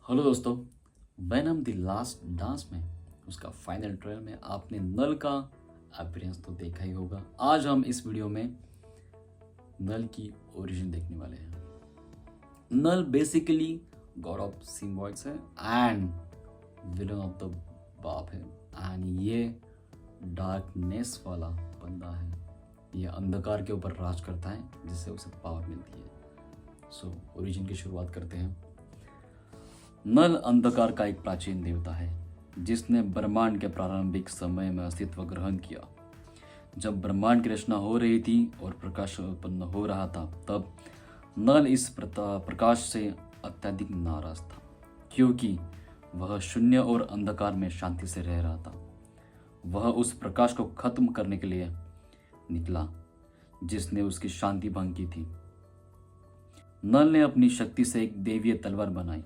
Hello दोस्तों, when हम the last dance में उसका फाइनल ट्रेलर में आपने नल का अपीयरेंस तो देखा ही होगा। आज हम इस वीडियो में नल की ओरिजिन देखने वाले हैं। नल बेसिकली गॉड ऑफ सिम्बॉयड्स है एंड विलन ऑफ द बाप है एंड ये डार्कनेस वाला बंदा है। ये अंधकार के ऊपर राज करता है जिससे उसे पावर मिलती है। सो ओरिजिन की शुरुआत करते हैं। नल अंधकार का एक प्राचीन देवता है जिसने ब्रह्मांड के प्रारंभिक समय में अस्तित्व ग्रहण किया। जब ब्रह्मांड की रचना हो रही थी और प्रकाश उत्पन्न हो रहा था, तब नल इस प्रकाश से अत्यधिक नाराज था क्योंकि वह शून्य और अंधकार में शांति से रह रहा था। वह उस प्रकाश को खत्म करने के लिए निकला जिसने उसकी शांति भंग की थी। नल ने अपनी शक्ति से एक दैवीय तलवार बनाई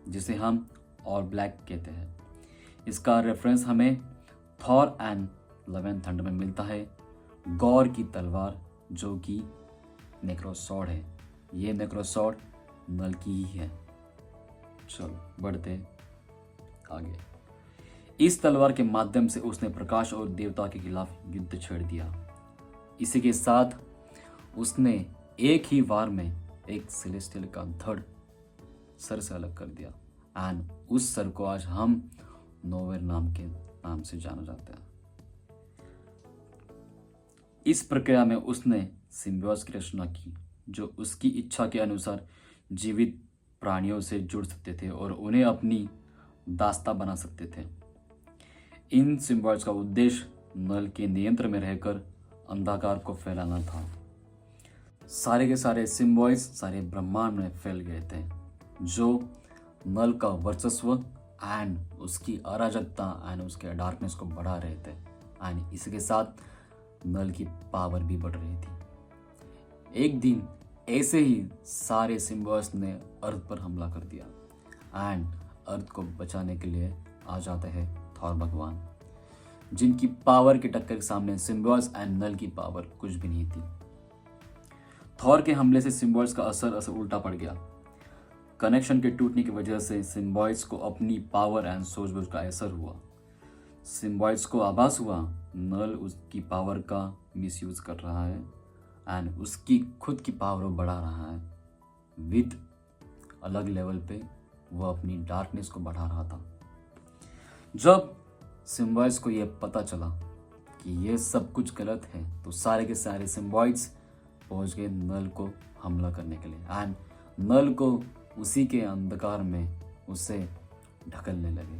जिसे हम और ब्लैक कहते हैं। इसका रेफरेंस हमें Thor and love and thunder में मिलता है। गॉर की तलवार जो कि नेक्रोसॉर्ड है। ये नेक्रोसॉर्ड नल की ही है। चलो बढ़ते आगे। इस तलवार के माध्यम से उसने प्रकाश और देवता के खिलाफ युद्ध छेड़ दिया। इसी के साथ उसने एक ही वार में एक सेलेस्टियल का धड़ सर से अलग कर दिया एंड उस सर को आज हम नोवेर नाम से जाना जाता है। इस प्रक्रिया में उसने सिम्बियोस की रचना की जो उसकी इच्छा के अनुसार जीवित प्राणियों से जुड़ सकते थे और उन्हें अपनी दास्ता बना सकते थे। इन सिम्बियोस का उद्देश्य नल के नियंत्रण में रहकर अंधकार को फैलाना था। सारे के सारे सिम्बियोस सारे ब्रह्मांड में फैल गए थे जो नल का वर्चस्व एंड उसकी अराजकता एंड उसके डार्कनेस को बढ़ा रहे थे एंड इसके साथ नल की पावर भी बढ़ रही थी। एक दिन ऐसे ही सारे सिम्बियोस ने अर्थ पर हमला कर दिया एंड अर्थ को बचाने के लिए आ जाते हैं थॉर भगवान, जिनकी पावर के टक्कर के सामने सिम्बियोस एंड नल की पावर कुछ भी नहीं थी। थॉर के हमले से सिम्बियोस का असर उल्टा पड़ गया। कनेक्शन के टूटने की वजह से सिम्बियोस को अपनी पावर एंड सूझबूझ का असर हुआ। सिम्बियोस को आभास हुआ नल उसकी पावर का मिसयूज कर रहा है एंड उसकी खुद की पावर को बढ़ा रहा है। विद अलग लेवल पे वो अपनी डार्कनेस को बढ़ा रहा था। जब सिम्बियोस को यह पता चला कि ये सब कुछ गलत है तो सारे के सारे सिम्बियोस पहुंच गए नल को हमला करने के लिए एंड नल को उसी के अंधकार में उसे ढकलने लगे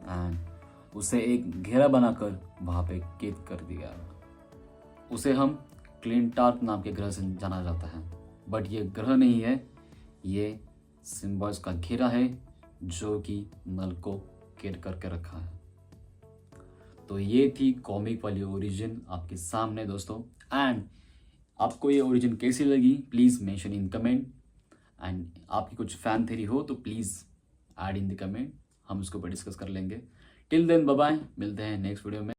एंड उसे एक घेरा बनाकर वहाँ पे कैद कर दिया। उसे हम क्लिंटार्क नाम के ग्रह से जाना जाता है, बट ये ग्रह नहीं है, ये सिम्बियोस का घेरा है जो कि नल को कैद करके रखा है। तो ये थी कॉमिक वाली ओरिजिन आपके सामने दोस्तों। एंड आपको ये ओरिजिन कैसी लगी please mention in comment and आपकी कुछ फैन थ्योरी हो तो please add in the comment, हम उसके ऊपर डिस्कस कर लेंगे। टिल देन बाय बाय, मिलते हैं नेक्स्ट वीडियो में।